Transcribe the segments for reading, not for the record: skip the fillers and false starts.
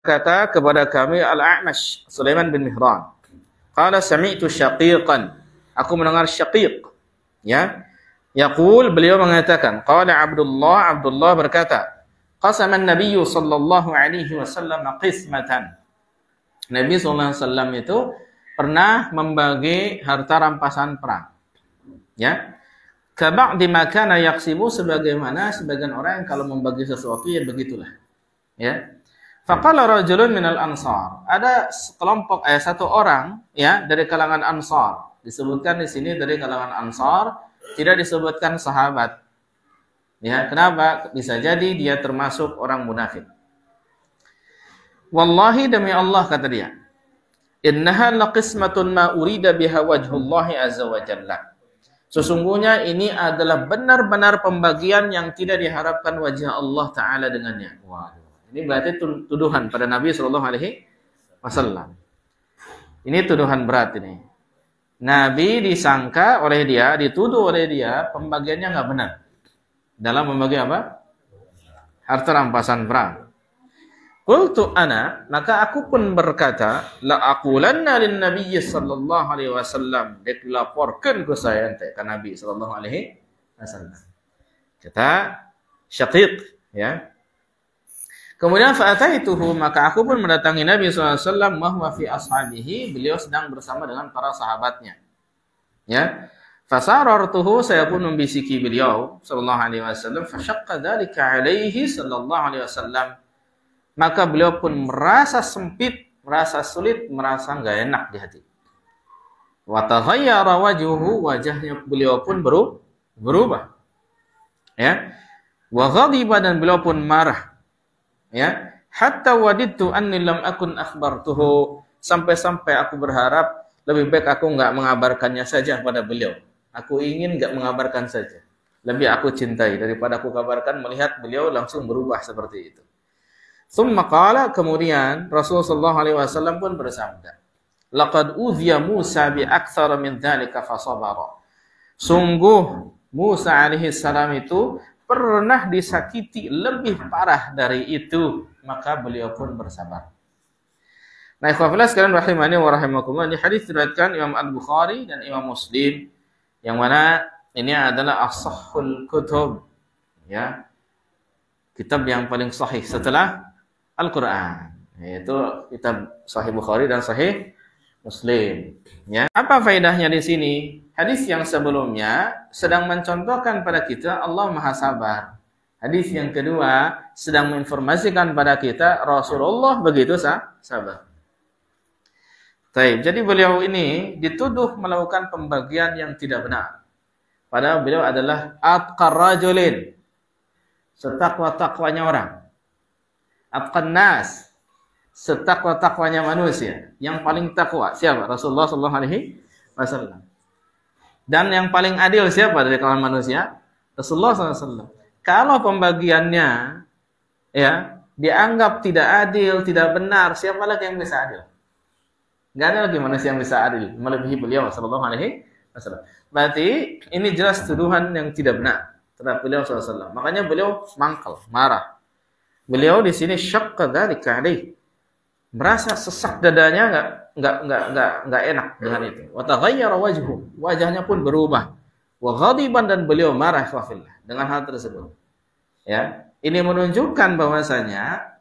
kata kepada kami Al-A'mash Sulaiman bin Mihran. Qala sami'tu syaqiqan. Aku mendengar syaqiq. Ya. Yaqul, beliau mengatakan, qala Abdullah berkata, qasama an-nabiy sallallahu alaihi wasallam qismatan. Nabi sallallahu alaihi wasallam itu pernah membagi harta rampasan perang. Ya. Kaba'di ma kana yaqsimu, sebagaimana sebagian orang yang kalau membagi sesuatu ya begitulah. Ya. Faqala rajulun minal ansar. Ada kelompok satu orang ya dari kalangan Ansar. Disebutkan di sini dari kalangan Ansar, tidak disebutkan sahabat. Ya, kenapa? Bisa jadi dia termasuk orang munafik. Wallahi demi Allah kata dia. Innaha laqismatun ma urida biha wajhullahi azza wa jalla. Sesungguhnya ini adalah benar-benar pembagian yang tidak diharapkan wajah Allah Ta'ala dengannya. Waduh. Ini berarti tuduhan pada Nabi Shallallahu Alaihi Wasallam. Ini tuduhan berat ini. Nabi disangka oleh dia, dituduh oleh dia, pembagiannya nggak benar. Dalam membagi apa? Harta rampasan perang. Qultu ana, maka aku pun berkata, la aqulanna lin Nabi Sallallahu Alaihi Wasallam. Dilaporkan ke saya ke Nabi Sallallahu Alaihi Wasallam. Kata Syaqiq, ya. Kemudian fa'ataituhu, maka aku pun mendatangi Nabi SAW mahwa fi ashabihi, beliau sedang bersama dengan para sahabatnya. Ya. Fasarartuhu, saya pun membisiki beliau sallallahu alaihi wasallam, fasyaqqa dzalika alaihi sallallahu alaihi wasallam. Maka beliau pun merasa sempit, merasa sulit, merasa enggak enak di hati. Wa taghayyara wajhuhu, wajahnya beliau pun berubah. Ya. Wa ghadiba, dan beliau pun marah. Ya, hatta wadidtu anni lam akun akhbartuhu, sampai-sampai aku berharap lebih baik aku enggak mengabarkannya saja pada beliau. Aku ingin enggak mengabarkan saja. Lebih aku cintai daripada aku kabarkan, melihat beliau langsung berubah seperti itu. Tsumma qala, kemudian Rasulullah sallallahu alaihi wasallam pun bersabda, laqad udhiya Musa bi aktsara min dzalika fasabara. Sungguh Musa alaihi salam itu pernah disakiti lebih parah dari itu, maka beliau pun bersabar. Nah, ikhwafillah sekalian rahimani wa rahimakumullah, ini hadis diriwayatkan Imam Al-Bukhari dan Imam Muslim, yang mana ini adalah ashahul kutub, ya, kitab yang paling sahih setelah Al-Quran, yaitu kitab Sahih Bukhari dan Sahih Muslim. Ya, apa faedahnya di sini? Hadis yang sebelumnya sedang mencontohkan pada kita Allah Maha Sabar. Hadis yang kedua sedang menginformasikan pada kita Rasulullah begitu sabar. Baik, jadi beliau ini dituduh melakukan pembagian yang tidak benar. Padahal beliau adalah atqar rajulin, setakwa-takwanya orang. Atqan nas, setakwa-takwanya manusia. Yang paling takwa siapa? Rasulullah sallallahu alaihi wasallam. Dan yang paling adil siapa dari kalangan manusia? Rasulullah SAW. Kalau pembagiannya ya dianggap tidak adil, tidak benar, siapa lagi yang bisa adil? Gak ada lagi manusia yang bisa adil melebihi beliau Sallallahu Alaihi Wasallam. Berarti ini jelas tuduhan yang tidak benar terhadap beliau SAW. Makanya beliau mangkal, marah. Beliau di sini syaqqa dzalika alaihi, merasa sesak dadanya, enggak enak dengan itu. Wa taghayyara wajhu, wajahnya pun berubah. Wa ghadiban, dan beliau marah fillah dengan hal tersebut. Ya, ini menunjukkan bahwasanya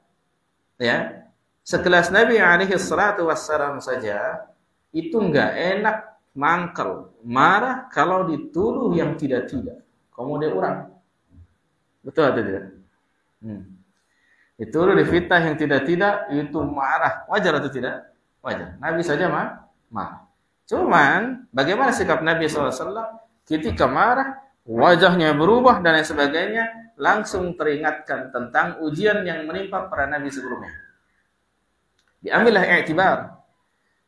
ya, sekelas Nabi alaihi salatu wassalam saja itu enggak enak, mangkel, marah kalau dituduh yang tidak-tidak. Kemudian orang. Betul atau tidak? Dituduh difitnah yang tidak-tidak, itu marah. Wajar atau tidak? Wajar. Nabi saja marah. Cuman bagaimana sikap Nabi SAW ketika marah, wajahnya berubah dan lain sebagainya, langsung teringatkan tentang ujian yang menimpa para Nabi sebelumnya. Diambillah i'tibar.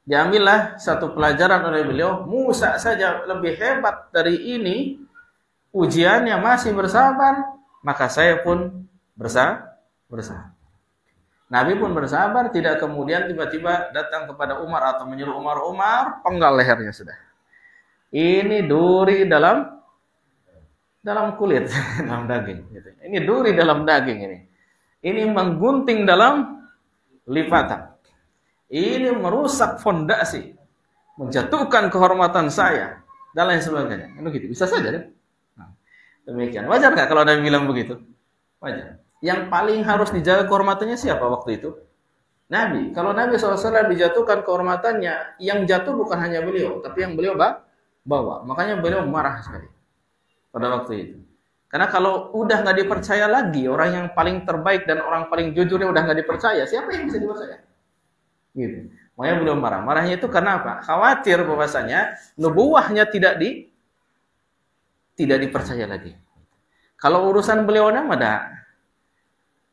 Diambillah satu pelajaran oleh beliau. Musa saja lebih hebat dari ini, ujiannya masih bersabar, maka saya pun bersabar. Nabi pun bersabar, tidak kemudian tiba-tiba datang kepada Umar atau menyuruh Umar, penggal lehernya sudah. Ini duri dalam kulit, dalam daging. Gitu. Ini duri dalam daging ini. Ini menggunting dalam lipatan. Ini merusak fondasi, menjatuhkan kehormatan saya dan lain sebagainya. Begitu. Bisa saja kan? Nah, demikian. Wajar nggak kalau Nabi bilang begitu? Wajar. Yang paling harus dijaga kehormatannya siapa waktu itu? Nabi. Kalau Nabi SAW dijatuhkan kehormatannya, yang jatuh bukan hanya beliau, tapi yang beliau bawa. Makanya beliau marah sekali pada waktu itu. Karena kalau udah nggak dipercaya lagi, orang yang paling terbaik dan orang paling jujurnya udah nggak dipercaya, siapa yang bisa dipercaya? Gitu. Makanya beliau marah. Marahnya itu karena apa? Khawatir bahwasanya nubuwahnya tidak dipercaya lagi. Kalau urusan beliau nama ada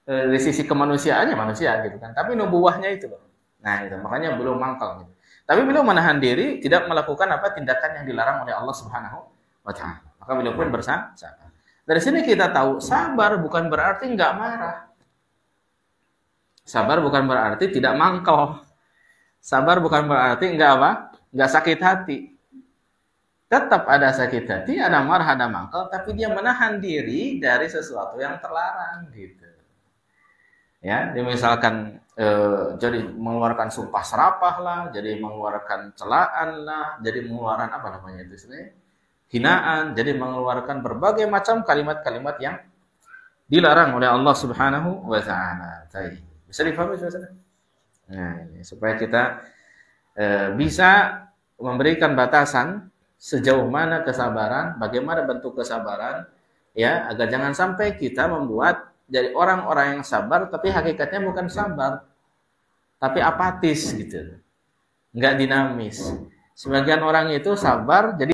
dari sisi kemanusiaannya manusia gitu kan. Tapi nubuwahnya itu loh. Nah, itu makanya beliau mangkal gitu. Tapi beliau menahan diri tidak melakukan apa tindakan yang dilarang oleh Allah Subhanahu wa taala. Maka beliau pun bersabar. Dari sini kita tahu sabar bukan berarti enggak marah. Sabar bukan berarti tidak mangkal. Sabar bukan berarti enggak sakit hati. Tetap ada sakit hati, ada marah, ada mangkal, tapi dia menahan diri dari sesuatu yang terlarang gitu. Ya, dia misalkan jadi mengeluarkan sumpah serapah lah, jadi mengeluarkan celaan lah, jadi mengeluarkan apa namanya itu sebenarnya? Hinaan, jadi mengeluarkan berbagai macam kalimat-kalimat yang dilarang oleh Allah Subhanahu wa taala. Bisa dipahami sudah? Nah, ini supaya kita bisa memberikan batasan sejauh mana kesabaran, bagaimana bentuk kesabaran, ya, agar jangan sampai kita membuat dari orang-orang yang sabar, tapi hakikatnya bukan sabar, tapi apatis gitu, nggak dinamis. Sebagian orang itu sabar, jadi